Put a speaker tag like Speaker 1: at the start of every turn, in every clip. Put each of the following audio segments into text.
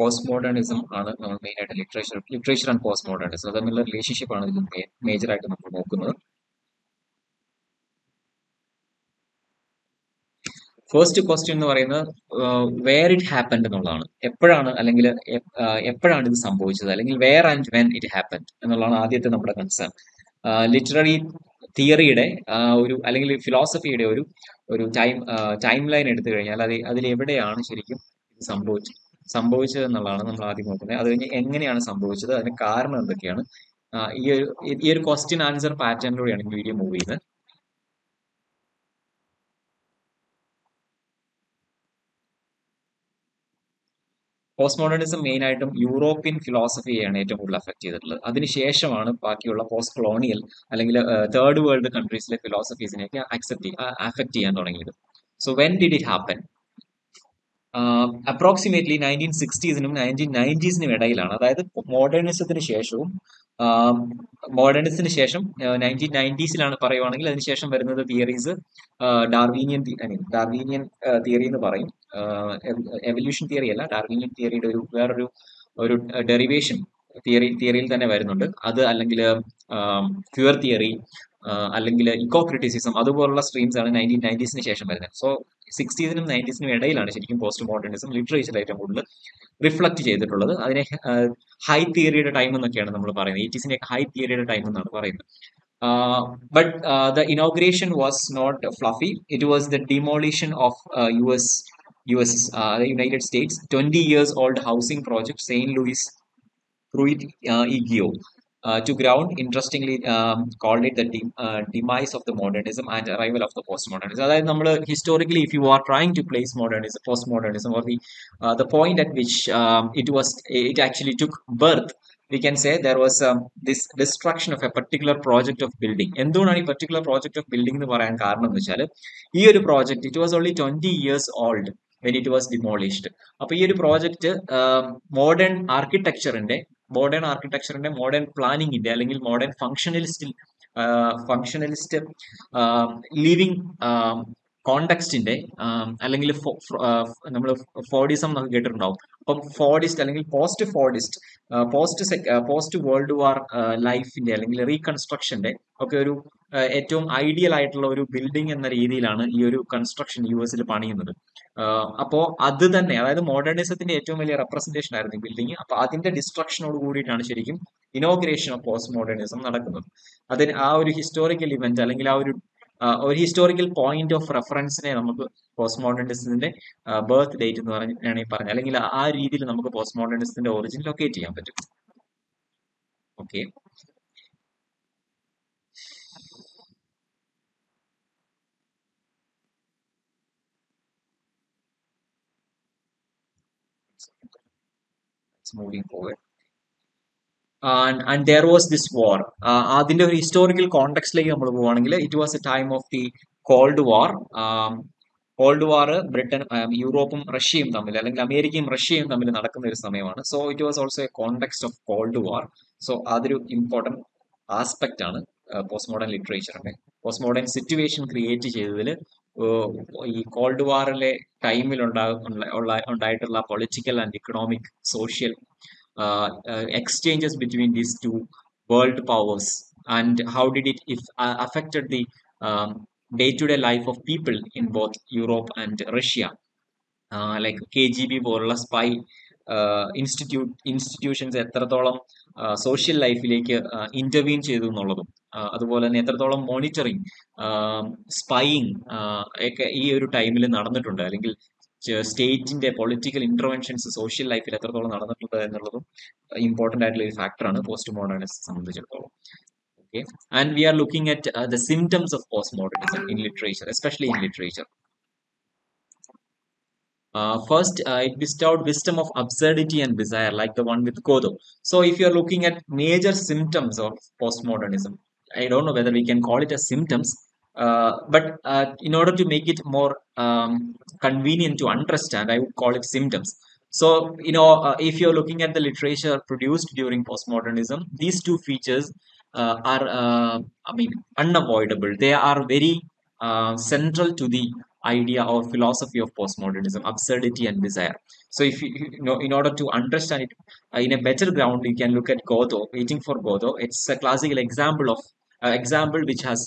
Speaker 1: Post ആണ് നമ്മൾ main ആയിട്ട് ലിറ്ററേച്ചർ ആൻഡ് പോസ്റ്റ് മോഡേണിസം തമ്മിലുള്ള റിലേഷൻഷിപ്പ് ആണ് ഇതിൽ മേജർ ആയിട്ട് നമ്മൾ നോക്കുന്നത്. ഫസ്റ്റ് ക്വസ്റ്റ്യൻ എന്ന് പറയുന്നത് വേർ ഇറ്റ് ഹാപ്പൻഡ് എന്നുള്ളതാണ്. എപ്പോഴാണ് അല്ലെങ്കിൽ എപ്പോഴാണ് ഇത് സംഭവിച്ചത്, അല്ലെങ്കിൽ where and when it happened എന്നുള്ളതാണ് ആദ്യത്തെ നമ്മുടെ കൺസേൺ. ലിറ്റററി തിയറിയുടെ ഒരു അല്ലെങ്കിൽ ഫിലോസഫിയുടെ ഒരു ഒരു ടൈം ലൈൻ എടുത്തു കഴിഞ്ഞാൽ അതിൽ എവിടെയാണ് ശരിക്കും ഇത് സംഭവിച്ചത് എന്നുള്ളതാണ് നമ്മൾ ആദ്യം നോക്കുന്നത്. അത് കഴിഞ്ഞ് എങ്ങനെയാണ് സംഭവിച്ചത്, അതിന് കാരണം എന്തൊക്കെയാണ്. ഈ ഒരു ക്വസ്റ്റ്യൻ ആൻസർ പാറ്റേണിലൂടെയാണ് വീഡിയോ മൂവ് ചെയ്യുന്നത്. പോസ്റ്റ് മോഡേണിസം മെയിൻ ആയിട്ടും യൂറോപ്യൻ ഫിലോസഫിയെയാണ് ഏറ്റവും കൂടുതൽ അഫക്ട് ചെയ്തിട്ടുള്ളത്. അതിനുശേഷമാണ് ബാക്കിയുള്ള പോസ്റ്റ് കൊളോണിയൽ അല്ലെങ്കിൽ തേർഡ് വേൾഡ് കൺട്രീസിലെ ഫിലോസഫീസിനെയൊക്കെ അഫക്ട് ചെയ്യാൻ തുടങ്ങിയത്. So when did it happen? Approximately 1960s-നും 1990s-നും ഇടയിലാണ്. അതായത് മോഡേണിസത്തിന് ശേഷവും ശേഷം 1990s-ലാണ് പറയുവാണെങ്കിൽ അതിനുശേഷം വരുന്നത് തിയറീസ് ഡാർവീനിയൻ തിയറി എന്ന് പറയും. എവല്യൂഷൻ തിയറി അല്ല, ഡാർവീനിയൻ തിയറിയുടെ വേറൊരു ഡെറിവേഷൻ തിയറിയിൽ തന്നെ വരുന്നുണ്ട്. അത് അല്ലെങ്കിൽ ക്യൂർ തിയറി അല്ലെങ്കിൽ ഇക്കോ ക്രിറ്റിസിസം അതുപോലുള്ള സ്ട്രീംസ് ആണ് 1990s-ന് ശേഷം വരുന്നത്. സോ 60s-നും 90s-നും ഇടയിലാണ് ശരിക്കും പോസ്റ്റ് മോഡേണിസം ലിറ്ററേച്ചർ ഏറ്റവും കൂടുതൽ റിഫ്ലക്ട് ചെയ്തിട്ടുള്ളത്. അതിനെ ഹൈ തിയറിയുടെ ടൈം എന്നൊക്കെയാണ് നമ്മൾ പറയുന്നത്. 80s-ന്റെ ഹൈ തിയറിയുടെ ടൈം എന്നാണ് പറയുന്നത്. But the inauguration was not fluffy. It was the demolition of the United States 20 years old housing project St. Louis Pruitt Egeo to ground. Interestingly, called it the demise of the modernism and arrival of the postmodernism. അതായത് നമ്മൾ historically if you are trying to place postmodernism or the point at which it actually took birth, we can say there was this destruction of a particular project of building. എന്തുകൊണ്ടാണ് ഈ particular project of building എന്ന് പറയാൻ കാരണം എന്ന് വെച്ചാൽ ഈ ഒരു project it was only 20 years old when it was demolished. അപ്പൊ ഈ ഒരു പ്രോജക്റ്റ് മോഡേൺ ആർക്കിടെക്ചറിന്റെ മോഡേൺ പ്ലാനിങ്ങിന്റെ അല്ലെങ്കിൽ മോഡേൺ ഫങ്ഷണലിസ്റ്റ് ലിവിങ് കോണ്ടെക്സ്റ്റിന്റെ അല്ലെങ്കിൽ നമ്മൾ ഫോർഡിസം എന്നൊക്കെ കേട്ടിട്ടുണ്ടാവും. അപ്പം ഫോർഡിസ്റ്റ് അല്ലെങ്കിൽ പോസ്റ്റ് വേൾഡ് വാർ ലൈഫിന്റെ അല്ലെങ്കിൽ റീകൺസ്ട്രക്ഷന്റെ ഒക്കെ ഒരു ഏറ്റവും ഐഡിയൽ ആയിട്ടുള്ള ഒരു ബിൽഡിംഗ് എന്ന രീതിയിലാണ് ഈ ഒരു കൺസ്ട്രക്ഷൻ US-ൽ പണിയുന്നത്. അപ്പോ അത് തന്നെ, അതായത് മോഡേണിസത്തിന്റെ ഏറ്റവും വലിയ റെപ്രസെന്റേഷൻ ആയിരുന്നു ഈ ബിൽഡിംഗ്. അപ്പൊ അതിന്റെ ഡിസ്ട്രക്ഷനോട് കൂടിയിട്ടാണ് ശരിക്കും ഇനോഗ്രേഷൻ ഓഫ് പോസ്റ്റ് മോഡേണിസം നടക്കുന്നത്. അതിന് ആ ഒരു ഹിസ്റ്റോറിക്കൽ ഇവന്റ് അല്ലെങ്കിൽ ആ ഒരു ഹിസ്റ്റോറിക്കൽ പോയിന്റ് ഓഫ് റെഫറൻസിനെ നമുക്ക് പോസ്റ്റ് മോഡേണിസത്തിന്റെ ബർത്ത് ഡേറ്റ് എന്ന് വേണമെങ്കിൽ പറഞ്ഞാൽ, അല്ലെങ്കിൽ ആ രീതിയിൽ നമുക്ക് പോസ്റ്റ് മോഡേണിസത്തിന്റെ ഒറിജിൻ ലൊക്കേറ്റ് ചെയ്യാൻ പറ്റും. Okay, moving forward. And there was this war. അതിന്റെ ഒരു ഹിസ്റ്റോറിക്കൽ കോണ്ടെക്സ്റ്റിലേക്ക് നമ്മൾ പോവുകയാണെങ്കിൽ it was a time of the cold war. Cold war യൂറോപ്പും റഷ്യയും തമ്മിൽ, അല്ലെങ്കിൽ അമേരിക്കയും റഷ്യയും തമ്മിൽ നടക്കുന്ന ഒരു സമയമാണ്. So it was also a context of cold war. So അതൊരു ഇമ്പോർട്ടന്റ് ആസ്പെക്ട് ആണ് പോസ്റ്റ് മോഡേൺ ലിറ്ററേച്ചറിന്റെ. പോസ്റ്റ് മോഡേൺ സിറ്റുവേഷൻ ക്രിയേറ്റ് ചെയ്തതിൽ ഈ കോൾഡ് വാറിലെ ടൈമിൽ ഉണ്ടായിട്ടുള്ള political and economic social exchanges between these two world powers, and how did it affected the day-to-day life of people in both Europe and Russia. Like KGB പോലുള്ള spy institutions എത്രത്തോളം social ലൈഫിലേക്ക് intervene ചെയ്തു എന്നുള്ളതും, അതുപോലെ തന്നെ എത്രത്തോളം monitoring spying ഒക്കെ ഈ ഒരു ടൈമിൽ നടന്നിട്ടുണ്ട്, അല്ലെങ്കിൽ സ്റ്റേറ്റിന്റെ പൊളിറ്റിക്കൽ ഇന്റർവെൻഷൻസ് സോഷ്യൽ ലൈഫിൽ എത്രത്തോളം നടന്നിട്ടുണ്ട് എന്നുള്ളതും ഇമ്പോർട്ടന്റ് ആയിട്ടുള്ള ഒരു ഫാക്ടറാണ് പോസ്റ്റ് മോഡേണിസം സംബന്ധിച്ചിടത്തോളം. Okay, and we are looking at the symptoms of postmodernism in literature, especially in literature. First, it bestowed wisdom of absurdity and desire, like the one with Godot. So if you are looking at major symptoms of postmodernism, I don't know whether we can call it as symptoms, but in order to make it more convenient to understand, I would call it symptoms. So, if you're looking at the literature produced during postmodernism, these two features are, unavoidable. They are very central to the idea or philosophy of postmodernism, absurdity and desire. So if you know, in order to understand it in a better ground, you can look at Godot, Waiting for Godot. It's a classical example of example which has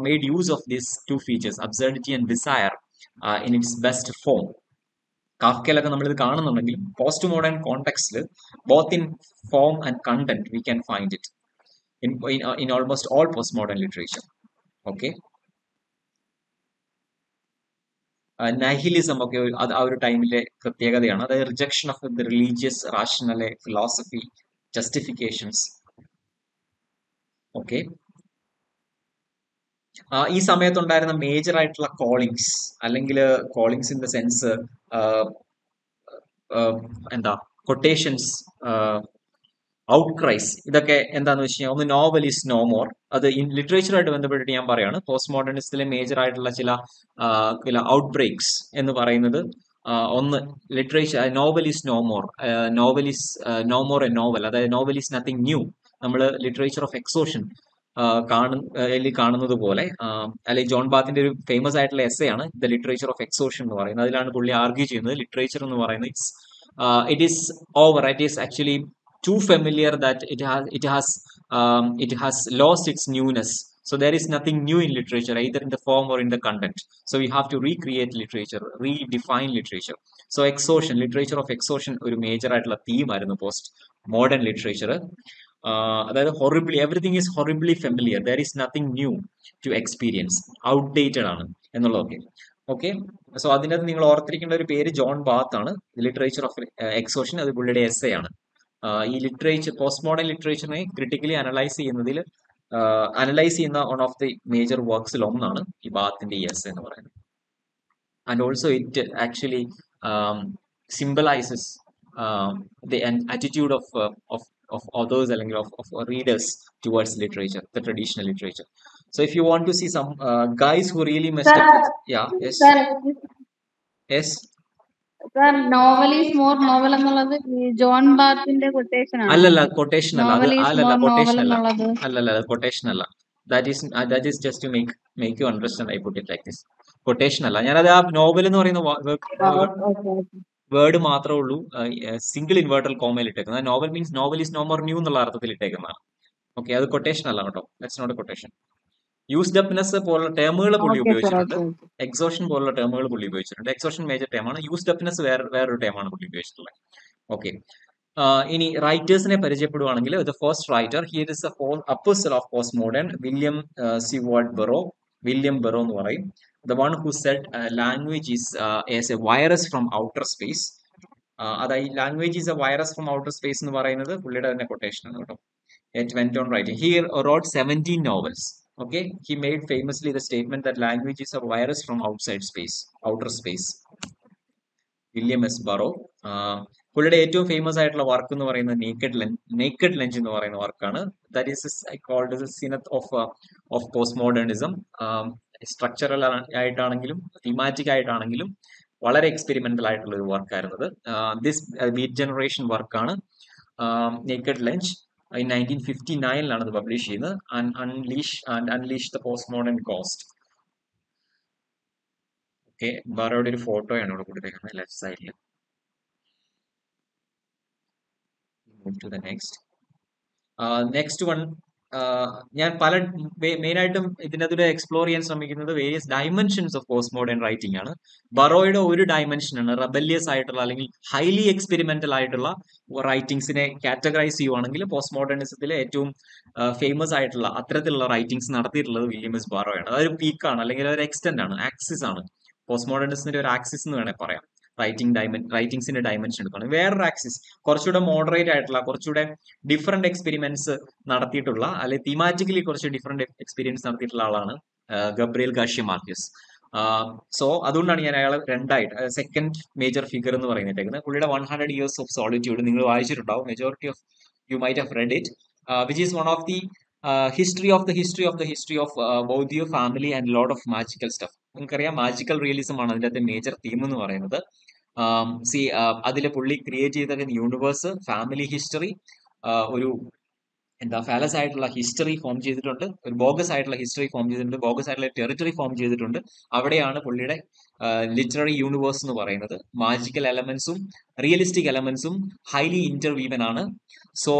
Speaker 1: made use of these two features, absurdity and desire, in its best form. കാഫ്കയിലൊക്കെ നമ്മളിത് കാണുന്നുണ്ടെങ്കിൽ post modern കോണ്ടെക്സ്റ്റിൽ both in form and content we can find it in almost all postmodern literature. Okay, nihilism ഒക്കെ അത് ആ ഒരു ടൈമിലെ പ്രത്യേകതയാണ്. അതായത് rejection of the religious rational philosophy justifications. Okay, ഈ സമയത്തുണ്ടായിരുന്ന മേജർ ആയിട്ടുള്ള കോളിങ്സ്, അല്ലെങ്കിൽ കോളിങ്സ് ഇൻ ദ സെൻസ് എന്താ കൊട്ടേഷൻസ്, ഔട്ട്ക്രൈസ്, ഇതൊക്കെ എന്താന്ന് വെച്ച് കഴിഞ്ഞാൽ ഒന്ന് നോവൽ ഈസ് നോ മോർ. അത് ലിറ്ററേച്ചറുമായിട്ട് ബന്ധപ്പെട്ടിട്ട് ഞാൻ പറയാണ്. പോസ്റ്റ് മോഡേണിസത്തിലെ മേജർ ആയിട്ടുള്ള ചില ഔട്ട് ബ്രേക്സ് എന്ന് പറയുന്നത്, ഒന്ന് literature novel is no more, novel is no more a novel, അതായത് നോവൽ ഈസ് നത്തിങ് ന്യൂ. നമ്മൾ ലിറ്ററേച്ചർ ഓഫ് എക്സോഷൻ കാണുന്നത് പോലെ, അല്ലെങ്കിൽ ജോൺ ബാത്തിന്റെ ഒരു ഫേമസ് ആയിട്ടുള്ള എസ്സേ ആണ് ദ ലിറ്ററേച്ചർ ഓഫ് എക്സോഷൻ എന്ന് പറയുന്നത്. അതിലാണ് പുള്ളി ആർഗ്യൂ ചെയ്യുന്നത് ലിറ്ററേച്ചർ എന്ന് പറയുന്നത് it is over, it is actually too familiar that it has lost its newness. So there is nothing new in literature, either in the form or in the content. So we have to recreate literature, redefine literature. So exhaustion, literature of exhaustion ഒരു major ആയിട്ടുള്ള theme ആയിരുന്നു post modern literature. അതായത് horribly everything is horribly familiar, there is nothing new to experience, outdated ആണ് എന്നുള്ളതൊക്കെ. Okay, so അതിനകത്ത് നിങ്ങൾ ഓർത്തിരിക്കേണ്ട ഒരു പേര് ജോൺ ബാത്ത് ആണ്, ലിറ്ററേച്ചർ ഓഫ് എക്സോഷൻ. അത് പുള്ളിയുടെ എസ്സേ ആണ്. ഈ ലിറ്ററേച്ചർ, പോസ്റ്റ് മോഡേൺ ലിറ്ററേച്ചറിനെ ക്രിട്ടിക്കലി അനലൈസ് ചെയ്യുന്ന വൺ ഓഫ് ദി മേജർ വർക്ക്സിൽ ഒന്നാണ് ഈ ബാത്തിന്റെ ഈ എസ്സേ എന്ന് പറയുന്നത്. And also it actually symbolises the attitude of authors അല്ലെങ്കിൽ of readers towards literature, the traditional literature. So if you want to see some guys who really messed up with, yeah, yes, yes.
Speaker 2: Novel is more novel എന്നുള്ളത് John ബാത്തിന്റെ quotation ആണ്.
Speaker 1: അല്ലല്ല, quotation അല്ല,
Speaker 2: novel is more novel എന്നുള്ളത്
Speaker 1: അല്ലല്ല, quotation അല്ല. that is just to make you understand. I put it like this. Quotation അല്ല. ഞാനത് ആ നോവൽ എന്ന് പറയുന്ന വേർഡ് മാത്രമേ ഉള്ളൂ സിംഗിൾ ഇൻവേർട്ടൽ കോമയിൽ ഇട്ടേക്കുന്നത്. Novel means novel is no more new എന്നുള്ള അർത്ഥത്തിൽ ഇട്ടേക്കുന്നതാണ്. ഓക്കെ, അത് കൊട്ടേഷൻ അല്ല കേട്ടോ, that's not a quotation. Usedupness പോലുള്ള ടേമുകൾ പുള്ളി ഉപയോഗിച്ചിട്ടുണ്ട്, എക്സോഷൻ പോലുള്ള ടേമുകൾ പുള്ളി ഉപയോഗിച്ചിട്ടുണ്ട്. എക്സോഷൻ മേജർ ടേമാണ്, യൂസ്ഡ് അപ്നെസ് വേറൊരു ടേമാണ് പുള്ളി ഉപയോഗിച്ചിട്ടുള്ളത്. ഓക്കെ, ഇനി റൈറ്റേഴ്സിനെ പരിചയപ്പെടുവാണെങ്കിൽ the first writer here is a apostle of post modern, William Seward Burroughs. William Burroughs എന്ന് പറയും. The one who said language is a virus from outer space. അതായത് language is a virus from outer space എന്ന് പറയുന്നത് പുള്ളിയുടെ തന്നെ quotation ആണ് കേട്ടോ. It went on writing. He wrote 17 novels. Okay, he made famously the statement that language is a virus from outside space, outer space. William S Burroughs. പുള്ളിയുടെ ഏറ്റവും famous ആയിട്ടുള്ള work എന്ന് പറയുന്നത് നേക്കഡ് ലഞ്ച് എന്ന് പറയുന്ന വർക്കാണ്. That is called zenith of post modernism. Structural ആയിട്ടാണെങ്കിലും thematic ആയിട്ടാണെങ്കിലും വളരെ എക്സ്പെരിമെന്റൽ ആയിട്ടുള്ള ഒരു വർക്കായിരുന്നത്. ദിസ് ബീറ്റ് ജനറേഷൻ വർക്കാണ് നേക്കഡ് ലഞ്ച്. In 1959 അത് പബ്ലിഷ് ചെയ്യുന്നത്. Unleash the post modern ghost. Okay, ബറോയുടെ ഒരു ഫോട്ടോയാണ് ഇവിടെ കൊടുത്തേക്കുന്നത് ലെഫ്റ്റ് സൈഡിൽ. നെക്സ്റ്റ് വൺ, ഞാൻ മെയിനായിട്ടും ഇതിനകത്ത് എക്സ്പ്ലോർ ചെയ്യാൻ ശ്രമിക്കുന്നത് various dimensions of post modern writing ആണ്. ബറോയുടെ ഒരു ഡയമെൻഷനാണ് റെബല്യസ് ആയിട്ടുള്ള അല്ലെങ്കിൽ ഹൈലി എക്സ്പെരിമെന്റൽ ആയിട്ടുള്ള റൈറ്റിംഗ്സിനെ കാറ്റഗറൈസ് ചെയ്യുവാണെങ്കിൽ പോസ്റ്റ് മോഡേണിസത്തിലെ ഏറ്റവും ഫേമസ് ആയിട്ടുള്ള അത്തരത്തിലുള്ള റൈറ്റിംഗ്സ് നടത്തിയിട്ടുള്ളത് വില്യം എസ് ബറോയാണ്. അതൊരു പീക്കാണ്, അല്ലെങ്കിൽ ഒരു എക്സ്റ്റെന്റ് ആണ്, ആക്സിസ് ആണ്. പോസ്റ്റ് മോഡേണിസത്തിന്റെ ഒരു ആക്സിസ് എന്ന് വേണേൽ പറയാം. റൈറ്റിംഗ്സിന്റെ ഡയമെൻഷൻ എടുക്കുകയാണ്. വേറൊരു ആക്സിസ് കുറച്ചുകൂടെ മോഡറേറ്റ് ആയിട്ടുള്ള, കുറച്ചുകൂടെ ഡിഫറെന്റ് എക്സ്പെരിമെന്റ്സ് നടത്തിയിട്ടുള്ള, അല്ലെങ്കിൽ തീമാറ്റിക്കലി കുറച്ച് ഡിഫറെന്റ് എക്സ്പീരിയൻസ് നടത്തിയിട്ടുള്ള ആളാണ് ഗബ്രിയേൽ ഗാർഷ്യ മാർക്വസ്. സോ അതുകൊണ്ടാണ് ഞാൻ അയാളെ രണ്ടായിട്ട് സെക്കൻഡ് മേജർ ഫിഗർ എന്ന് പറയുന്നത്. പുള്ളിയുടെ 100 Years of Solitude നിങ്ങൾ വായിച്ചിട്ടുണ്ടാവും. Majority of you might have read it, which is one of the history of the history of both your family and lot of magical stuff. നിങ്ങൾക്കറിയാം magical realism ആണ് അതിന്റെ major theme എന്ന് പറയുന്നത്. അതിൽ പുള്ളി create ചെയ്ത യൂണിവേഴ്സ്, ഫാമിലി ഹിസ്റ്ററി, ഒരു എന്താ ഫാലസ് ആയിട്ടുള്ള ഹിസ്റ്ററി ഫോം ചെയ്തിട്ടുണ്ട്, ഒരു ബോഗസ് ആയിട്ടുള്ള ഹിസ്റ്ററി ഫോം ചെയ്തിട്ടുണ്ട്, ബോഗസ് ആയിട്ടുള്ള ടെറിട്ടറി ഫോം ചെയ്തിട്ടുണ്ട്. അവിടെയാണ് പുള്ളിയുടെ ലിറ്റററി യൂണിവേഴ്സ് എന്ന് പറയുന്നത്. മാജിക്കൽ എലമെന്റ്സും റിയലിസ്റ്റിക് എലമെന്റ്സും ഹൈലി ഇന്റർവീവൻ ആണ്. സോ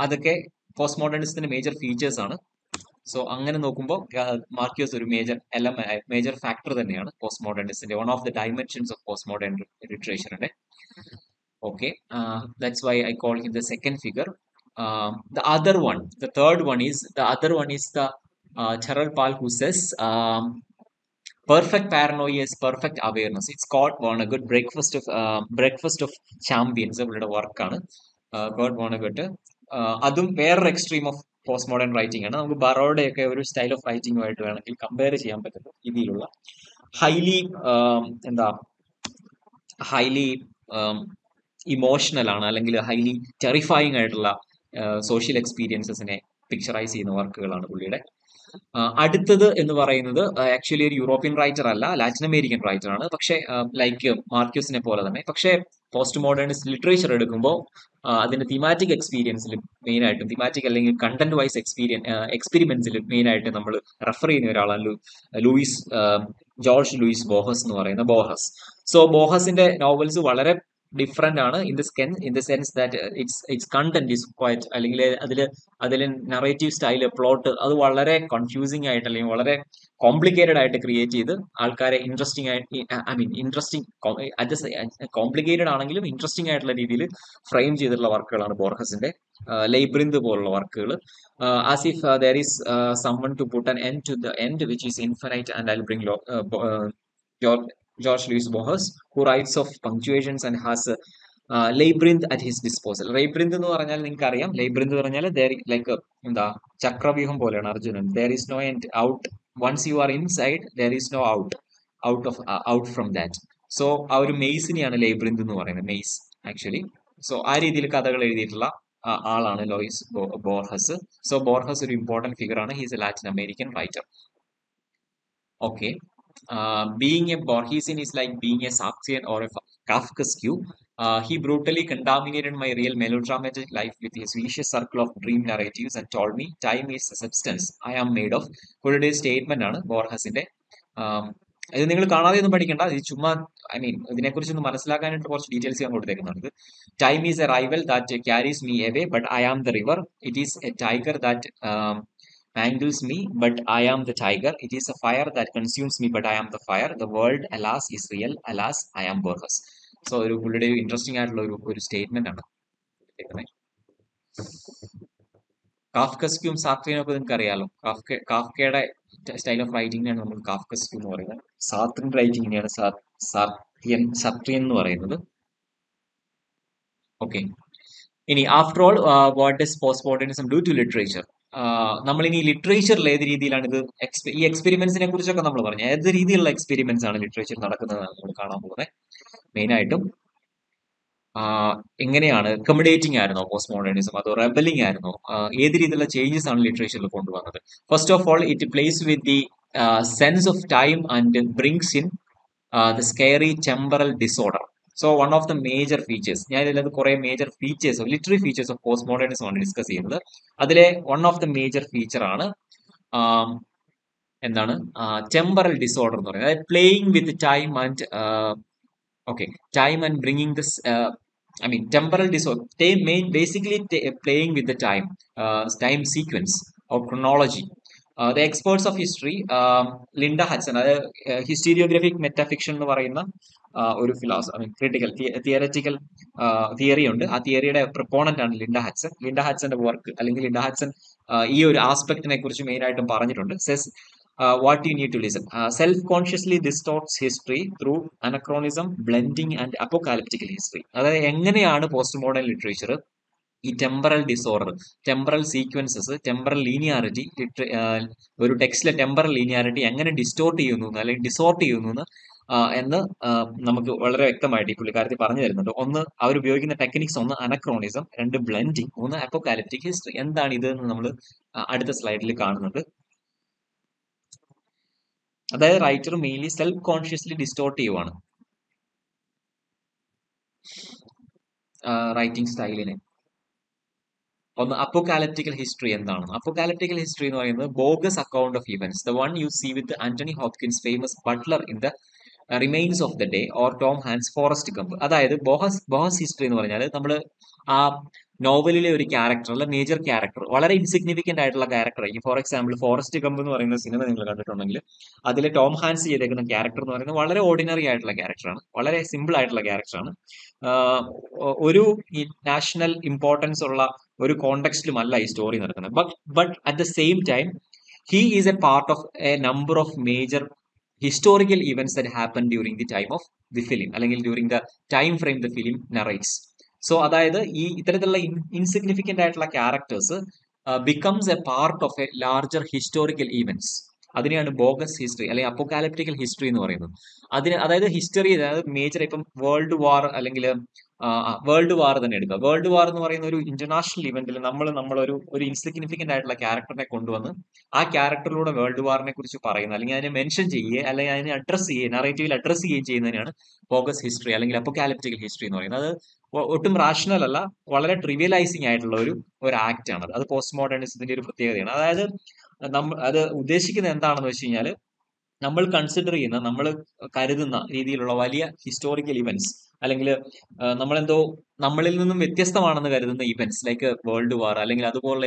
Speaker 1: അതൊക്കെ പോസ്റ്റ് മോഡേണിസത്തിന്റെ മേജർ ഫീച്ചേഴ്സ് ആണ്. സോ അങ്ങനെ നോക്കുമ്പോൾ മാർക്യൂസ് ഒരു മേജർ ഫാക്ടർ തന്നെയാണ് പോസ്റ്റ് മോഡേണിസത്തിന്റെ, one of the dimensions of post modern ലിറ്ററേച്ചറിന്റെ. Okay, that's why I call him the second figure. The other one, the third one is the Charles Pal, who says perfect paranoia is perfect awareness. It's Scott Vonnegut, breakfast of champions. അവരുടെ വർക്കാണ് Scott വോണഗട്ട്. അതും വേറൊരു extreme of post modern writing ആണ്. നമുക്ക് ബറോയുടെ ഒക്കെ ഒരു style of റൈറ്റിംഗുമായിട്ട് വേണമെങ്കിൽ compare ചെയ്യാൻ പറ്റുന്ന രീതിയിലുള്ള ഹൈലി ഹൈലി ഇമോഷണൽ ആണ്, അല്ലെങ്കിൽ ഹൈലി ടെറിഫൈങ് ആയിട്ടുള്ള സോഷ്യൽ എക്സ്പീരിയൻസസിനെ പിക്ചറൈസ് ചെയ്യുന്ന വർക്കുകളാണ് പുള്ളിയുടെ. അടുത്തത് എന്ന് പറയുന്നത് ആക്ച്വലി ഒരു യൂറോപ്യൻ റൈറ്റർ അല്ല, ലാറ്റിൻ അമേരിക്കൻ റൈറ്റർ ആണ്. പക്ഷേ ലൈക്ക് മാർക്യൂസിനെ പോലെ തന്നെ. പക്ഷേ പോസ്റ്റ് മോഡേണിസ്റ്റ് ലിറ്ററേച്ചർ എടുക്കുമ്പോൾ അതിന്റെ തിമാറ്റിക് എക്സ്പീരിയൻസിൽ മെയിൻ ആയിട്ടും, തിമാറ്റിക് അല്ലെങ്കിൽ കണ്ടന്റ് വൈസ് എക്സ്പെരിമെന്റ്സിൽ മെയിൻ ആയിട്ട് നമ്മൾ റെഫർ ചെയ്യുന്ന ഒരാളാണ് ജോർജ് ലൂയിസ് ബോഹസ് എന്ന് പറയുന്ന ബോഹസ്. സോ ബോഹസിന്റെ നോവൽസ് വളരെ ഡിഫറെന്റ് ആണ് in the sense that it's content is quite, അല്ലെങ്കിൽ അതിൽ നറേറ്റീവ് സ്റ്റൈല്, പ്ലോട്ട് അത് വളരെ കൺഫ്യൂസിംഗ് ആയിട്ട് അല്ലെങ്കിൽ വളരെ കോംപ്ലിക്കേറ്റഡ് ആയിട്ട് ക്രിയേറ്റ് ചെയ്ത് ആൾക്കാരെ ഇൻട്രസ്റ്റിംഗ് കോംപ്ലിക്കേറ്റഡ് ആണെങ്കിലും ഇൻട്രസ്റ്റിംഗ് ആയിട്ടുള്ള രീതിയിൽ ഫ്രെയിം ചെയ്തിട്ടുള്ള വർക്കുകളാണ് ബോർഹസിന്റെ. ലൈബ്രിന്ത് പോലുള്ള വർക്കുകൾ, as if there is someone to put an end to the end which is infinite, and I'll bring George Louis Borges, who writes of punctuations and has labyrinth at his disposal. Labyrinth എന്ന് പറഞ്ഞാൽ നിങ്ങൾക്ക് അറിയാം, labyrinth എന്ന് പറഞ്ഞാൽ like ചക്രവ്യൂഹം പോലെയാണ് Arjunan. there is no end out, once you are inside there is no out from that. So ആ ഒരു മെയ്സിനെയാണ് labyrinth എന്ന് പറയുന്നത്, മെയ്സ് ആക്ച്വലി. സോ ആ രീതിയിൽ കഥകൾ എഴുതിയിട്ടുള്ള ആളാണ് ലോയിസ് ബോർഹസ്. സോ ബോർഹസ് ഒരു ഇമ്പോർട്ടന്റ് ഫിഗർ ആണ്. He's A Latin American writer. Okay, being a Borgesian is like being a Sartrean or a Kafkaesque. He brutally contaminated my real melodramatic life with his vicious circle of dream narratives and told me time is the substance I am made of. പുള്ളിയുടെ statement ആണ് ബോർഹസിന്റെ. ഇത് നിങ്ങൾ കാണാതെ ഒന്നും പഠിക്കണ്ട, ഇത് ചുമ്മാ ഇതിനെക്കുറിച്ച് ഒന്ന് മനസ്സിലാക്കാനായിട്ട് കുറച്ച് ഡീറ്റെയിൽസ് ഞാൻ കൊടുത്തേക്കുന്നുണ്ട്. Time is a river that carries me away but I am the river. It is a tiger that mangles me, but I am the tiger. It is a fire that consumes me, but I am the fire. The world, alas, is real. Alas, I am Borges. So ഒരു പുള്ളിയുടെ interesting ആയിട്ടുള്ള ഒരു statement ആണ്. കാഫ്കസ്ക്യും സാർത്രിയനും ഒക്കെ നിങ്ങൾക്ക് അറിയാലോ. കാഫ്കയുടെ style of റൈറ്റിംഗിനാണ് നമ്മൾ കാഫ്കസ്ക്യൂ എന്ന് പറയുന്നത്. സാർത്രിയൻ റൈറ്റിംഗിനെയാണ് സാർത്രിയൻ എന്ന് പറയുന്നത്. ഓക്കെ, ഇനി after all what does post modernism do to literature? നമ്മളിനി ലിറ്ററേച്ചറിൽ ഏത് രീതിയിലാണ് ഇത് ഈ എക്സ്പെരിമെന്റ്സിനെ കുറിച്ചൊക്കെ നമ്മൾ പറഞ്ഞു. ഏത് രീതിയിലുള്ള എക്സ്പെരിമെന്റ്സ് ആണ് ലിറ്ററേച്ചർ നടക്കുന്നതെന്നാണ് നമ്മൾ കാണാൻ പോകുന്നത്. മെയിൻ ആയിട്ടും എങ്ങനെയാണ് അക്കമഡേറ്റിംഗ് ആയിരുന്നോ പോസ്റ്റ് മോഡേണിസം, അതോ റെബലിംഗ് ആയിരുന്നോ, ഏത് രീതിയിലുള്ള ചേഞ്ചസ് ആണ് ലിറ്ററേച്ചറിൽ കൊണ്ടുവന്നത്? First of all it place with the sense of time and brings in the scary temporal disorder. So one of the major features, ഞാൻ ഇതിലത് കുറെ major features, literary features of post modernism ആണ് discuss ചെയ്യുന്നത്. അതിലെ one of the major feature ആണ് എന്താണ് temporal disorder എന്ന് പറയുന്നത്. അതായത് playing with time and time and bringing this temporal disorder, basically playing with the time sequence or chronology. The experts of history, Linda Hudson, അത് ഹിസ്റ്റീരിയോഗ്രാഫിക് metafiction എന്ന് പറയുന്ന ഒരു critical theoretical theory ഉണ്ട്. ആ തിയറിയുടെ പ്രൊപ്പോണന്റ് ആണ് ലിൻഡ ഹഡ്സൺ. ലിൻഡ ഹഡ്സന്റെ വർക്ക് അല്ലെങ്കിൽ Linda Hudson ഈ ഒരു ആസ്പെക്ടിനെ കുറിച്ച് മെയിൻ ആയിട്ടും പറഞ്ഞിട്ടുണ്ട്. Cess what you need to listen. Self-consciously distorts history through anachronism, blending and apocalyptic history. അതായത് എങ്ങനെയാണ് പോസ്റ്റ് മോഡേൺ ലിറ്ററേച്ചർ ഈ temporal disorder, temporal sequences, temporal linearity, ഒരു ടെക്സ്റ്റിലെ ടെമ്പറൽ ലീനിയാരിറ്റി എങ്ങനെ ഡിസ്റ്റോർട്ട് ചെയ്യുന്നു അല്ലെങ്കിൽ ഡിസോർട്ട് ചെയ്യുന്നു എന്ന് നമുക്ക് വളരെ വ്യക്തമായിട്ട് ഈ പുള്ളിക്കാരത്തിൽ പറഞ്ഞു തരുന്നുണ്ട്. ഒന്ന്, അവർ ഉപയോഗിക്കുന്ന ടെക്നിക്സ്, ഒന്ന് അനക്രോണിസം, രണ്ട് ബ്ലെൻഡിങ്, മൂന്ന് അപ്പോകാലിപ്റ്റിക് ഹിസ്റ്ററി. എന്താണ് ഇത് എന്ന് നമ്മൾ അടുത്ത സ്ലൈഡിൽ കാണുന്നുണ്ട്. അതായത് writer mainly self consciously distort ചെയ്യുവാണ് റൈറ്റിംഗ് സ്റ്റൈലിനെ. ഒന്ന് അപ്പോകാലിപ്റ്റിക്കൽ ഹിസ്റ്ററി എന്താണ്? അപ്പോകാലിപ്റ്റിക്കൽ ഹിസ്റ്ററി എന്ന് പറയുന്നത് bogus account of events, the one you see with Anthony Hopkins famous butler in the remains of the day or Tom Hanks Forrest Gump. അതായത് bogus history എന്ന് പറഞ്ഞാൽ നമ്മൾ ആ നോവലിലെ ഒരു ക്യാരക്ടർ അല്ല മേജർ ക്യാരക്ടർ വളരെ ഇൻസിഗ്നിഫിക്കന്റ് ആയിട്ടുള്ള ക്യാരക്ടർ ആയിരിക്കും. ഫോർ എക്സാമ്പിൾ ഫോറസ്റ്റ് ഗംപ് എന്ന് പറയുന്ന സിനിമ നിങ്ങൾ കണ്ടിട്ടുണ്ടെങ്കിൽ അതിൽ ടോം ഹാൻസ് ചെയ്തേക്കുന്ന ക്യാരക്ടർ എന്ന് പറയുന്നത് വളരെ ഓർഡിനറി ആയിട്ടുള്ള ക്യാരക്ടറാണ്, വളരെ സിമ്പിൾ ആയിട്ടുള്ള ക്യാരക്ടറാണ്. ഒരു നാഷണൽ ഇമ്പോർട്ടൻസ് ഉള്ള ഒരു കോണ്ടെക്സ്റ്റിലുമല്ല ഈ സ്റ്റോറി നടക്കുന്നത്. But at the same time he is a part of a number of major historical events that happen during the time of the film, അല്ലെങ്കിൽ during the time frame the film narrates. So അതായത് ഈ ഇത്തരത്തിലുള്ള insignificant ആയിട്ടുള്ള characters becomes a part of a larger historical events. അതിനെയാണ് bogus history അല്ലെങ്കിൽ apocalyptical history എന്ന് പറയുന്നത്. അതായത് ഹിസ്റ്ററി, അതായത് മേജർ ഇപ്പം വേൾഡ് വാർ അല്ലെങ്കിൽ വേൾഡ് വാർ തന്നെ എടുക്കുക. വേൾഡ് വാർ എന്ന് പറയുന്ന ഒരു ഇന്റർനാഷണൽ ഇവന്റിൽ നമ്മളൊരു ഇൻസിഗ്നിഫിക്കന്റ് ആയിട്ടുള്ള ക്യാരക്ടറിനെ കൊണ്ടുവന്ന് ആ ക്യാരക്ടറിലൂടെ വേൾഡ് വാറിനെ കുറിച്ച് പറയുന്നത്, അല്ലെങ്കിൽ അതിനെ മെൻഷൻ ചെയ്യുക, അല്ലെങ്കിൽ അതിനെ അഡ്രസ് ചെയ്യുക, നറേറ്റീവിൽ അഡ്രസ് ചെയ്യുകയും ചെയ്യുന്നതിനാണ് ബോഗസ് ഹിസ്റ്ററി അല്ലെങ്കിൽ അപ്പോകാലിപ്റ്റിക്കൽ ഹിസ്റ്ററി എന്ന് പറയുന്നത്. അത് ഒട്ടും റാഷണൽ അല്ല, വളരെ ട്രിവിയലൈസിങ് ആയിട്ടുള്ള ഒരു ആക്ട് ആണ്. അത് പോസ്റ്റ് മോഡേണിസത്തിന്റെ ഒരു പ്രത്യേകതയാണ്. അതായത് അത് ഉദ്ദേശിക്കുന്നത് എന്താണെന്ന് വെച്ച് കഴിഞ്ഞാൽ നമ്മൾ കൺസിഡർ ചെയ്യുന്ന, നമ്മൾ കരുതുന്ന രീതിയിലുള്ള വലിയ ഹിസ്റ്റോറിക്കൽ ഇവന്റ്സ്, അല്ലെങ്കിൽ നമ്മളെന്തോ നമ്മളിൽ നിന്നും വ്യത്യസ്തമാണെന്ന് കരുതുന്ന ഇവന്റ്സ് ലൈക്ക് വേൾഡ് വാർ അല്ലെങ്കിൽ അതുപോലുള്ള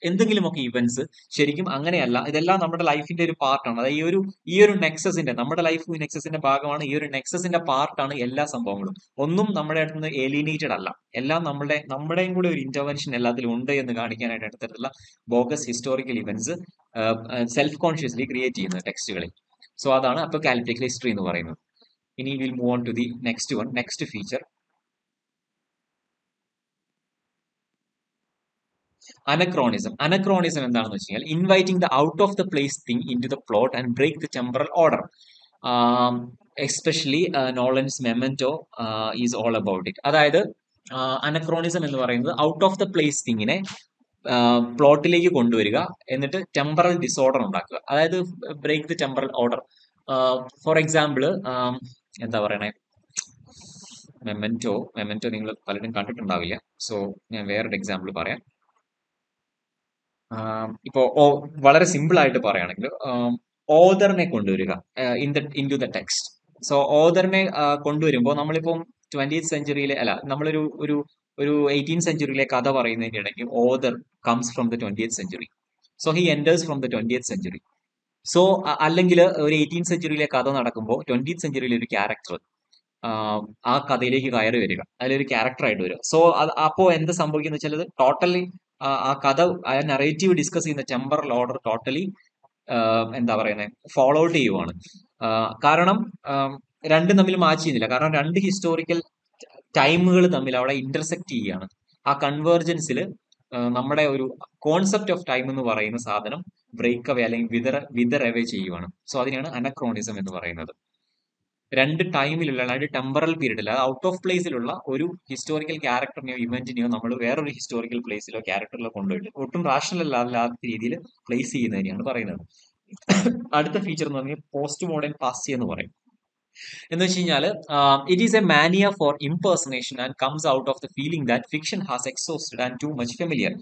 Speaker 1: എന്തെങ്കിലുമൊക്കെ ഇവന്റ്സ് ശരിക്കും അങ്ങനെയല്ല. ഇതെല്ലാം നമ്മുടെ ലൈഫിന്റെ ഒരു പാർട്ടാണ്. അതായത് ഈ ഒരു നെക്സസിന്റെ, നമ്മുടെ ലൈഫ് നെക്സസിന്റെ ഭാഗമാണ്, ഈ ഒരു നെക്സസിന്റെ പാർട്ടാണ് എല്ലാ സംഭവങ്ങളും. ഒന്നും നമ്മുടെ അടുത്ത് നിന്ന് ഏലിയനേറ്റഡ് അല്ല, എല്ലാം നമ്മുടെയും കൂടെ ഒരു ഇന്റർവെൻഷൻ എല്ലാത്തിലും ഉണ്ട് എന്ന് കാണിക്കാനായിട്ട് ഇത്തരത്തിലുള്ള bogus historical events self consciously create ചെയ്യുന്നത് ടെക്സ്റ്റുകളിൽ. സോ അതാണ് അപ്പോകാലിപ്റ്റിക്കൽ ഹിസ്റ്ററി എന്ന് പറയുന്നത്. ഇനി will move on to the next feature, anachronism. Anachronism എന്താണെന്ന് വെച്ച് കഴിഞ്ഞാൽ inviting the out of the place thing into the plot and break the temporal order. Especially Nolan's Memento is all about it. അതായത് anachronism എന്ന് പറയുന്നത് out of the place തിങ്ങിനെ പ്ലോട്ടിലേക്ക് കൊണ്ടുവരിക, എന്നിട്ട് ടെമ്പറൽ ഡിസോർഡർ ഉണ്ടാക്കുക, അതായത് break the temporal order. For example എന്താ പറയണേ, മെമന്റോ നിങ്ങൾ പലരും കണ്ടിട്ടുണ്ടാവില്ല. സോ ഞാൻ വേറൊരു എക്സാമ്പിൾ പറയാം. ഇപ്പോ വളരെ സിമ്പിൾ ആയിട്ട് പറയുകയാണെങ്കിൽ ഓദറിനെ കൊണ്ടുവരിക into the text. So ഓദറിനെ കൊണ്ടുവരുമ്പോൾ നമ്മളിപ്പം 20th സെഞ്ചുറിയിലെ അല്ല, നമ്മളൊരു ഒരു 18th സെഞ്ചുറിയിലെ കഥ പറയുന്നതിന്റെ ഇടയ്ക്ക് other comes from the 20th century. So he enters from the 20th century. So അല്ലെങ്കിൽ ഒരു 18th സെഞ്ചുറിയിലെ കഥ നടക്കുമ്പോൾ 20th സെഞ്ചുറിയിലെ ഒരു ക്യാരക്ടർ ആ കഥയിലേക്ക് കയറി വരിക, അതിലൊരു ക്യാരക്ടറായിട്ട് വരിക. സോ അപ്പോ എന്ത് സംഭവിക്കുന്ന വെച്ചാൽ ടോട്ടലി ആ കഥ, ആ നറേറ്റീവ് ഡിസ്കസ് ചെയ്യുന്ന ടെമ്പറൽ ഓർഡർ ടോട്ടലി എന്താ പറയുന്നത്, ഫോളോ ഔട്ട് ചെയ്യുവാണ്. കാരണം രണ്ടും തമ്മിൽ മാച്ച് ചെയ്യുന്നില്ല. കാരണം രണ്ട് ഹിസ്റ്റോറിക്കൽ ടൈമുകൾ തമ്മിൽ അവിടെ ഇന്റർസെക്ട് ചെയ്യുകയാണ്. ആ കൺവേർജൻസിൽ നമ്മുടെ ഒരു കോൺസെപ്റ്റ് ഓഫ് ടൈം എന്ന് പറയുന്ന സാധനം ബ്രേക്ക് അവേ അല്ലെങ്കിൽ വിതർ അവേ ചെയ്യുവാണ്. സോ അതിനാണ് അനക്രോണിസം എന്ന് പറയുന്നത്. രണ്ട് ടൈമിലുള്ള, അതായത് ടെമ്പറൽ പീരീഡിൽ, അത് ഔട്ട് ഓഫ് പ്ലേസിലുള്ള ഒരു ഹിസ്റ്റോറിക്കൽ ക്യാരക്ടറിനെയോ ഇവന്റിനെയോ നമ്മൾ വേറൊരു ഹിസ്റ്റോറിക്കൽ പ്ലേസിലോ ക്യാരക്ടറിലോ കൊണ്ടുപോയിട്ട് ഒട്ടും റാഷണൽ അല്ലാത്ത രീതിയിൽ പ്ലേസ് ചെയ്യുന്നതിനെയാണ് പറയുന്നത്. അടുത്ത ഫീച്ചർ എന്ന് പറഞ്ഞാൽ പോസ്റ്റ് മോഡേൺ പാസ്റ്റ് എന്ന് പറയും. എന്ന് വെച്ച് കഴിഞ്ഞാൽ it is a mania for impersonation and comes out of the feeling that fiction has exhausted and too much familiar.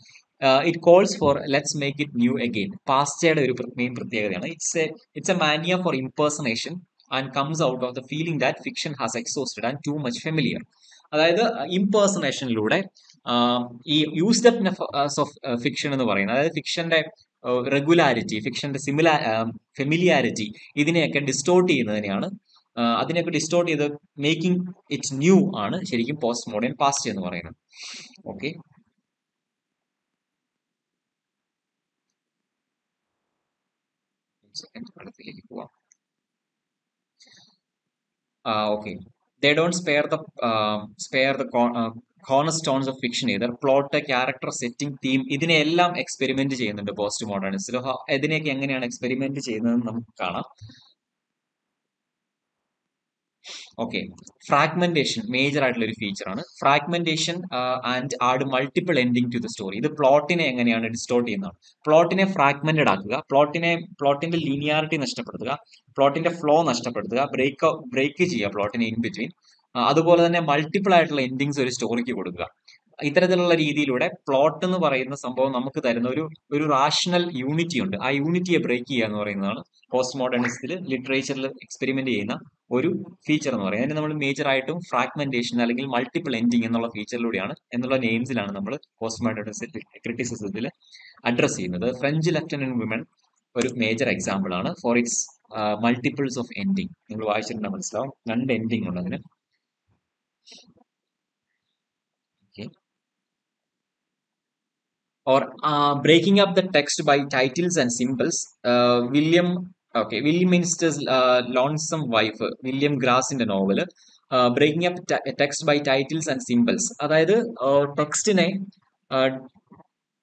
Speaker 1: It calls for let's make it new again. പാസ്റ്റയുടെ ഒരു main പ്രത്യേകതയാണ് it's a mania for impersonation and comes out of the feeling that fiction has exhausted and too much familiar. അതായത് ഇംപേഴ്സണേഷനിലൂടെ ഈ usedupness of fiction എന്ന് പറയുന്നത്, അതായത് ഫിക്ഷന്റെ റെഗുലാരിറ്റി, ഫിക്ഷന്റെ ഫെമിലിയാരിറ്റി, ഇതിനെയൊക്കെ ഡിസ്റ്റോർട്ട് ചെയ്യുന്നതിനെയാണ്, അതിനെയൊക്കെ ഡിസ്റ്റോർട്ട് ചെയ്ത് മേക്കിംഗ് ഇറ്റ് ന്യൂ ആണ് ശരിക്കും പോസ്റ്റ് മോഡേൺ പാസ്റ്റ് എന്ന് പറയുന്നത്. ഓക്കെ, അടുത്തിലേക്ക് പോവാം. Okay, they don't spare the cornerstones of fiction either. Plot, character, setting, theme, ഇതിനെല്ലാം എക്സ്പെരിമെന്റ് ചെയ്യുന്നുണ്ട് പോസ്റ്റ് മോഡേണിസ്റ്റിൽ. ഇതിനെയൊക്കെ എങ്ങനെയാണ് എക്സ്പെരിമെന്റ് ചെയ്യുന്നതെന്ന് നമുക്ക് കാണാം. ഓക്കെ, ഫ്രാഗ്മെന്റേഷൻ മേജർ ആയിട്ടുള്ള ഒരു ഫീച്ചർ ആണ്. Fragmentation and add multiple ending to the story. ഇത് പ്ലോട്ടിനെ എങ്ങനെയാണ് ഡിസ്റ്റോർട്ട് ചെയ്യുന്നതാണ്. പ്ലോട്ടിനെ ഫ്രാഗ്മെന്റഡ് ആക്കുക, പ്ലോട്ടിന്റെ ലീനിയാരിറ്റി നഷ്ടപ്പെടുത്തുക, പ്ലോട്ടിന്റെ ഫ്ലോ നഷ്ടപ്പെടുത്തുക, ബ്രേക്ക് ചെയ്യുക പ്ലോട്ടിനെ ഇൻ ബിറ്റ്വീൻ. അതുപോലെ തന്നെ മൾട്ടിപ്പിൾ ആയിട്ടുള്ള എൻഡിങ്സ് ഒരു സ്റ്റോറിക്ക് കൊടുക്കുക. ഇത്തരത്തിലുള്ള രീതിയിലൂടെ പ്ലോട്ട് എന്ന് പറയുന്ന സംഭവം നമുക്ക് തരുന്ന ഒരു റാഷണൽ യൂണിറ്റി ഉണ്ട്. ആ യൂണിറ്റിയെ ബ്രേക്ക് ചെയ്യുക എന്ന് പറയുന്നതാണ് പോസ്റ്റ് മോഡേണിസത്തിൽ ലിറ്ററേച്ചറിൽ എക്സ്പെരിമെന്റ് ചെയ്യുന്ന ഒരു ഫീച്ചർ എന്ന് പറയുന്നത്. അതിന് നമ്മൾ മേജർ ആയിട്ടും ഫ്രാഗ്മെന്റേഷൻ അല്ലെങ്കിൽ മൾട്ടിപ്പിൾ എൻഡിങ് എന്നുള്ള ഫീച്ചറിലൂടെയാണ് എന്നുള്ള നെയിംസിലാണ് നമ്മൾ പോസ്റ്റ് മോഡേണിസത്തിൽ ക്രിറ്റിസിസത്തിൽ അഡ്രസ് ചെയ്യുന്നത്. ഫ്രഞ്ച് ലെഫ്റ്റനന്റ് വിമൻ ഒരു മേജർ എക്സാമ്പിൾ ആണ് for it's multiples of ending. നിങ്ങൾ വായിച്ചിട്ടുണ്ടെങ്കിൽ മനസ്സിലാവും, 2 എൻഡിങ് ഉണ്ട് അതിന്. Or breaking up the text by titles and symbols. William Minster's Lonesome Wife, William Grassന്റെ novel breaking up text by titles and symbols. അതായത് ടെക്സ്റ്റിനെ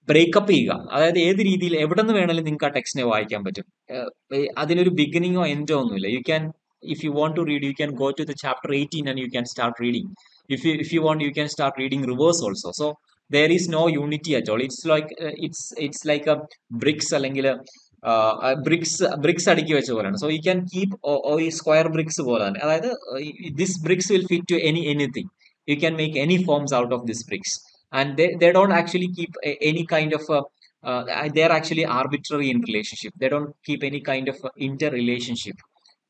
Speaker 1: breakup ചെയ്യുക. അതായത് ഏത് രീതിയിൽ എവിടെ നിന്ന് വേണമെങ്കിലും നിങ്ങൾക്ക് ആ ടെക്സ്റ്റിനെ വായിക്കാൻ പറ്റും. അതിനൊരു ബിഗിനിങ്ങോ എൻഡോ ഒന്നുമില്ല. You can, if you want to read, you can go to the chapter 18 and you can start reading. If you want, you can start reading reverse also. So there is no unity at all. It's like it's like a bricks അല്ലെങ്കിൽ bricks അടുക്കി വെച്ച പോലെയാണ്. So you can keep ഈ square bricks പോലെയാണ്. അതായത് this bricks will fit to anything. You can make any forms out of this bricks, and they don't actually keep any kind of they're actually arbitrary in relationship. They don't keep any kind of interrelationship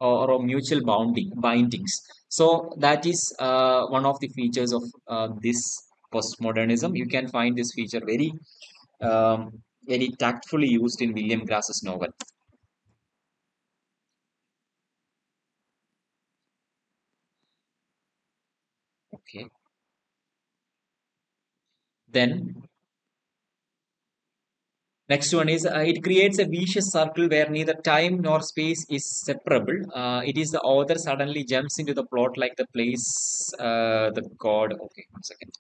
Speaker 1: or mutual bindings. So that is one of the features of this postmodernism. You can find this feature very tactfully used in William Grass's novel. Okay. Then next one is it creates a vicious circle where neither time nor space is separable. It is the author suddenly jumps into the plot like the place, the god. Okay, 1 second.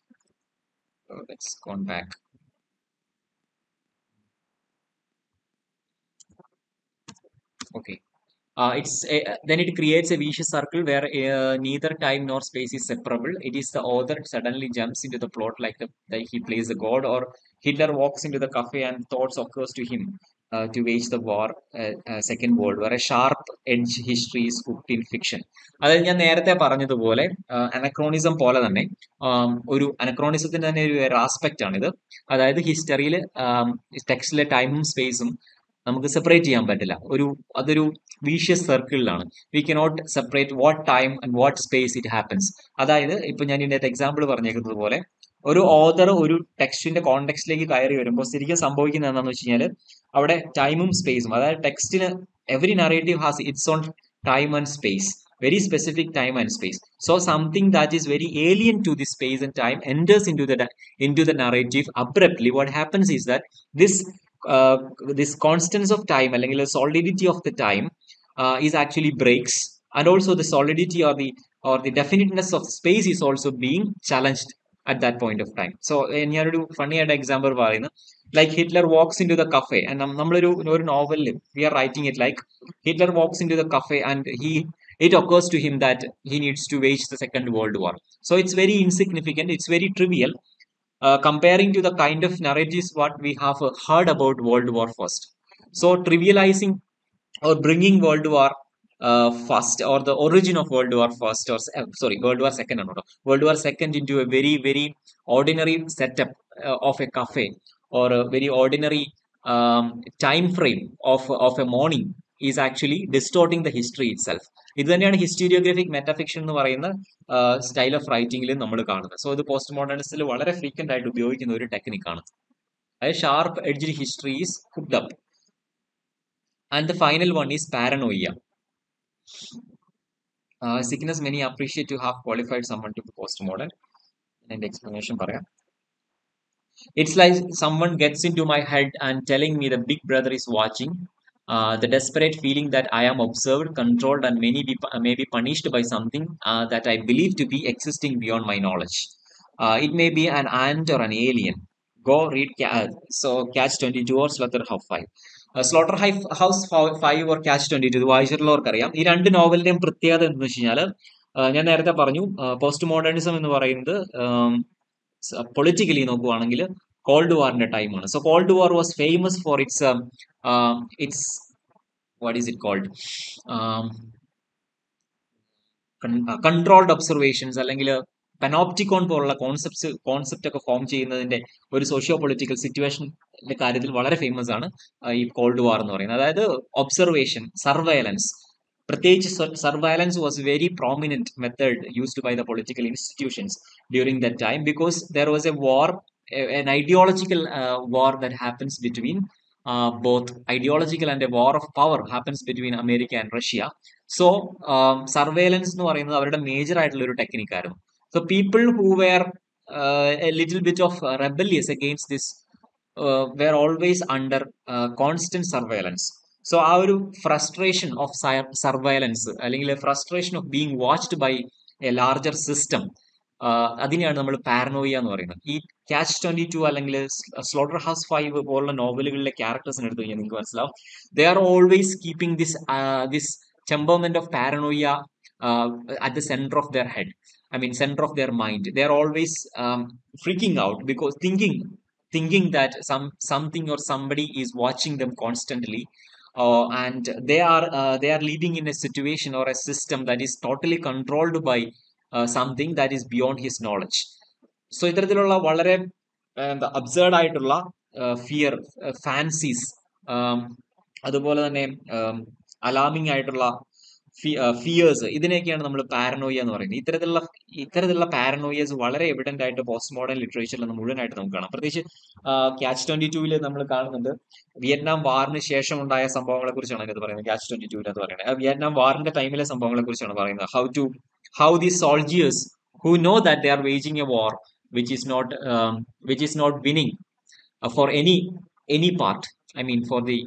Speaker 1: Let's go back. Okay. Then it creates a vicious circle where neither time nor space is separable. It is the author suddenly jumps into the plot like he plays the god, or Hitler walks into the cafe and thoughts occurs to him to wage the war, Second World War. A sharp edge history is cooked in fiction. അതായത് ഞാൻ നേരത്തെ പറഞ്ഞതുപോലെ അനക്രോണിസം പോലെ തന്നെ ഒരു അനക്രോണിസത്തിന്റെ തന്നെ ഒരു aspect ആണിത്. അതായത് ഹിസ്റ്ററിയിൽ ടെക്സ്റ്റിലെ ടൈമും സ്പേസും നമുക്ക് സെപ്പറേറ്റ് ചെയ്യാൻ പറ്റില്ല. അതൊരു വീഷ്യസ് സർക്കിളിലാണ്. We cannot separate what time and what space it happens. അതായത് ഇപ്പൊ ഞാൻ ഇതിന്റെ എക്സാമ്പിൾ പറഞ്ഞേക്കുന്നത് പോലെ ഒരു ഓതർ ഒരു ടെക്സ്റ്റിന്റെ കോണ്ടെക്സ്റ്റിലേക്ക് കയറി വരുമ്പോൾ ശരിക്കും സംഭവിക്കുന്നത് എന്താണെന്ന് വെച്ച് കഴിഞ്ഞാൽ അവിടെ ടൈമും സ്പേസും, അതായത് ടെക്സ്റ്റിന് every narrative has its own time and space, very specific time and space. So something that is very alien to the space and time enters into the narrative abruptly. What happens is that this constants of time, അല്ലെങ്കിൽ solidity of the time is actually breaks, and also the solidity or the definiteness of space is also being challenged at that point of time. So ഞാനൊരു funny ആയിട്ട് example പറയുന്നു, like Hitler walks into the cafe, and നമ്മളൊരു നോവലിൽ we are writing it like Hitler walks into the cafe and it occurs to him that he needs to wage the Second World War. So it's very insignificant, it's very trivial comparing to the kind of narratives what we have heard about World War First. So trivializing or bringing World War First or the origin of World War First, or World War Second, World War Second into a very very ordinary setup of a cafe or a very ordinary time frame of a morning is actually distorting the history itself. ഇത് തന്നെയാണ് ഹിസ്റ്റീരിയോഗ്രാഫിക് metafiction എന്ന് പറയുന്ന style of റൈറ്റിംഗിൽ നമ്മൾ കാണുന്നത്. So ഇത് post മോഡേണിസ്റ്റിൽ വളരെ frequent ആയിട്ട് ഉപയോഗിക്കുന്ന ഒരു ടെക്നിക്കാണ്. അതായത് sharp edged history is cooked up. And the final one is paranoia. Sickness many appreciate to have qualified someone to be post modern. അതിന്റെ എക്സ്പ്ലനേഷൻ പറയാം. It's like someone gets into my head and telling me the big brother is watching. The desperate feeling that I am observed, controlled, and may be punished by something that I believe to be existing beyond my knowledge. It may be an ant or an alien. Go read Catch 22 or Slaughterhouse 5. Slaughterhouse 5 or Catch 22 ഇത് വായിച്ചിട്ടുള്ളവർക്കറിയാം. ഈ രണ്ട് നോവലിന്റെയും പ്രത്യേകത എന്ന് വെച്ച് കഴിഞ്ഞാൽ ഞാൻ നേരത്തെ പറഞ്ഞു പോസ്റ്റ് മോഡേണിസം എന്ന് പറയുന്നത് പൊളിറ്റിക്കലി നോക്കുവാണെങ്കിൽ കോൾഡ് വാറിന്റെ ടൈമാണ്. So called war was famous for its what is it called controlled observations അല്ലെങ്കിൽ പനോപ്റ്റിക്കോൺ പോലുള്ള കോൺസെപ്റ്റ് ഒക്കെ ഫോം ചെയ്യുന്നതിന്റെ ഒരു സോഷ്യോ പൊളിറ്റിക്കൽ സിറ്റുവേഷന്റെ കാര്യത്തിൽ വളരെ ഫേമസ് ആണ് ഈ കോൾഡ് വാർ എന്ന് പറയുന്നത്. അതായത് ഒബ്സർവേഷൻ, സർവൈലൻസ്, പ്രത്യേകിച്ച് surveillance was very prominent method used by the political institutions during that time, because there was a war, an ideological war that happens between both ideological and a war of power happens between America and Russia. So surveillance എന്ന് പറയുന്നത് അവരുടെ major ആയിട്ടുള്ള ഒരു technique ആയിരുന്നു. So people who were a little bit of rebellious against this were always under constant surveillance. So ആ ഒരു frustration of surveillance അല്ലെങ്കിൽ frustration of being watched by a larger system, അതിനെയാണ് നമ്മൾ പാരനോയ എന്ന് പറയുന്നത്. ഈ ക്യാച്ച് 22 അല്ലെങ്കിൽ സ്ലോട്ടർ ഹൗസ് 5 പോലുള്ള നോവലുകളിലെ ക്യാരക്ടേഴ്സിന് എടുത്തു കഴിഞ്ഞാൽ നിങ്ങൾക്ക് മനസ്സിലാവും, they are always keeping this temperament of paranoia at the center of their head. I mean, center of their mind. They are always freaking out because thinking that something or somebody is watching them constantly, and they are living in a situation or a system that is totally controlled by something that is beyond his knowledge. So ഇത്തരത്തിലുള്ള വളരെ absurd ആയിട്ടുള്ള fear, fancies, അതുപോലെ തന്നെ alarming ആയിട്ടുള്ള fears, ഇതിനെയൊക്കെയാണ് നമ്മൾ paranoia എന്ന് പറയുന്നത്. ഇത്തരത്തിലുള്ള പാരനോയേഴ്സ് വളരെ എവിഡന്റ് ആയിട്ട് പോസ്റ്റ് മോഡേൺ ലിറ്ററേച്ചറിൽ മുഴുവനായിട്ട് നമുക്ക് കാണാം. പ്രത്യേകിച്ച് ക്യാച്ച് 22 നമ്മൾ കാണുന്നുണ്ട് വിയറ്റ്നാം വാറിന് ശേഷം ഉണ്ടായ സംഭവങ്ങളെ കുറിച്ചാണ് അതിനകത്ത് പറയുന്നത്. ക്യാച്ച് 22 അത് പറയുന്നത് വിയറ്റ്നാം വാറിന്റെ ടൈമിലെ സംഭവങ്ങളെ കുറിച്ചാണ് പറയുന്നത്. how these soldiers who know that they are waging a war which is not winning for any part, I mean for the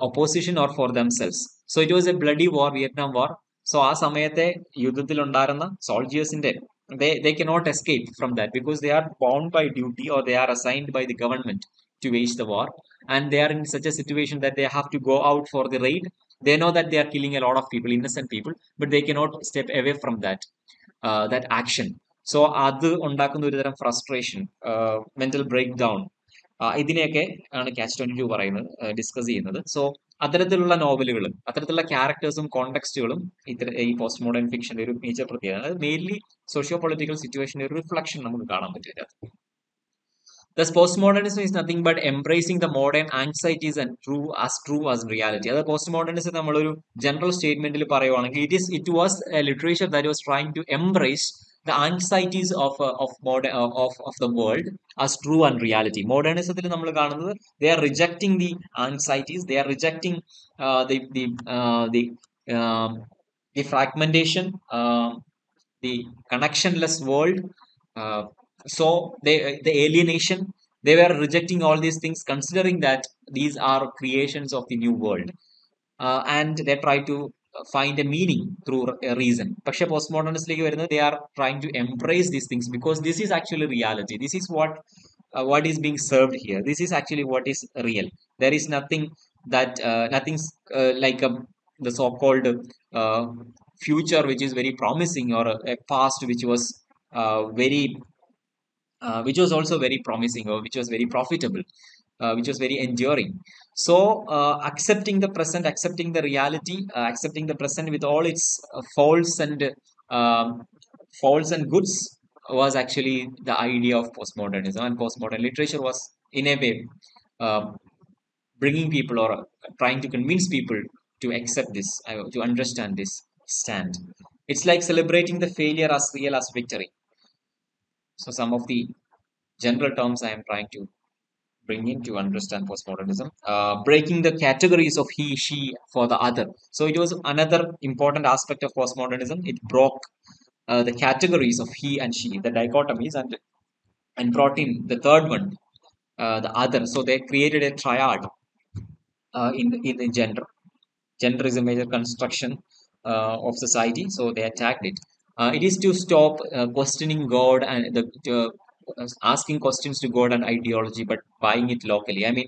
Speaker 1: opposition or for themselves. So it was a bloody war, Vietnam War. So ആ സമയത്തെ യുദ്ധത്തിൽ ഉണ്ടായിരുന്ന സോൾജിയേഴ്സിന്റെ they cannot escape from that because they are bound by duty or they are assigned by the government to wage the war, and they are in such a situation that they have to go out for the raid. They know that they are killing a lot of people, innocent people, but they cannot step away from that action. So അത് ഉണ്ടാക്കുന്ന ഒരു തരം frustration, mental break down, ഇതിനെയൊക്കെ ആണ് catch 22 പറയുന്നത്, discuss ചെയ്യുന്നത്. So അത്തരത്തിലുള്ള നോവലുകളും അത്തരത്തിലുള്ള ക്യാരക്ടേഴ്സും കോണ്ടെക്സ്റ്റുകളും ഈ പോസ്റ്റ് മോഡേൺ ഫിക്ഷന്റെ ഒരു മേജർ പ്രത്യേകത. അത് മെയിൻലി സോഷ്യോ പൊളിറ്റിക്കൽ സിറ്റുവേഷന്റെ ഒരു റിഫ്ലക്ഷൻ നമുക്ക് കാണാൻ പറ്റില്ല. Thus, postmodernism is nothing but embracing the modern anxieties and true as reality. അത് postmodernism നമ്മളൊരു ജനറൽ സ്റ്റേറ്റ്മെന്റിൽ പറയുവാണെങ്കിൽ it was a literature that was trying to embrace the anxieties of the world as true and reality. Modernismത്തിൽ നമ്മൾ കാണുന്നത് they are rejecting the anxieties, they are rejecting the fragmentation, the connectionless world. So the alienation, they were rejecting all these things, considering that these are creations of the new world, and they try to find a meaning through a reason. പക്ഷെ post മോഡേണിസ്റ്റിലേക്ക് വരുന്നത് they are trying to embrace these things because this is actually reality. This is what is being served here. This is actually what is real. There is nothing like the so-called future which is very promising, or a past which was which was also very promising, or which was very profitable, which was very enduring. So accepting the present, accepting the reality, accepting the present with all its faults and goods was actually the idea of postmodernism. And postmodern literature was in a way bringing people, or trying to convince people to accept this, to understand this stand. It's like celebrating the failure as real as victory. So some of the general terms I am trying to bring in to understand postmodernism. Breaking the categories of he, she for the other. So it was another important aspect of postmodernism. It broke the categories of he and she, the dichotomies, and brought in the third one, the other. So they created a triad in gender. Gender is a major construction of society, so they attacked it. It is to stop questioning God and asking questions to God and ideology, but buying it locally. I mean,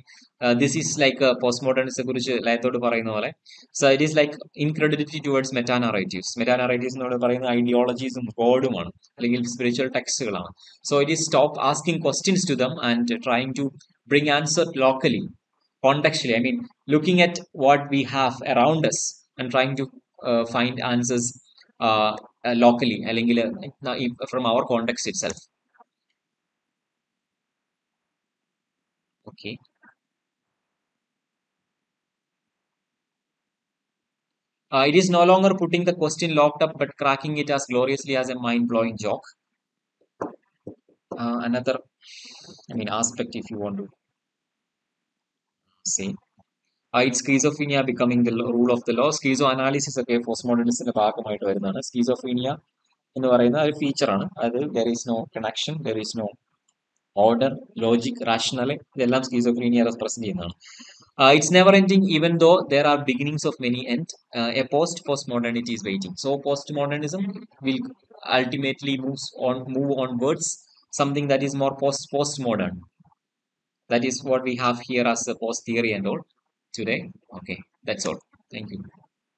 Speaker 1: this is like postmodernism കുറിച്ച് ലയത്തോട് പറയുന്ന പോലെ. So it is like incredulity towards meta-narratives. Meta-narratives എന്ന് പറയുന്ന ഐഡിയോളജീസും ഗോഡുമാണ്, അല്ലെങ്കിൽ spiritual ടെക്സ്റ്റുകളാണ്. So it is stop asking questions to them and trying to bring answer locally, contextually. I mean, looking at what we have around us and trying to find answers locally അല്ലെങ്കിൽ from our context itself. Okay. It is no longer putting the question locked up but cracking it as gloriously as a mind-blowing joke. Another, I mean, aspect, if you want to say, it's schizophrenia becoming the rule of the law. Schizo analysis ഒക്കെ post മോഡേണിസത്തിന്റെ ഭാഗമായിട്ട് വരുന്നതാണ്. Schizophrenia എന്ന് പറയുന്ന ഒരു ഫീച്ചറാണ്. അത് there is no connection, there is no order, logic, rational, ഇതെല്ലാം സ്കീസോഫ്രീനിയ റെപ്രസെന്റ് ചെയ്യുന്നതാണ്. It's never ending, even though there are beginnings of many end. A postmodernity is waiting. So postmodernism will ultimately move onwards, something that is more postmodern. That is what we have here as a post theory and all today. Okay, that's all. Thank you.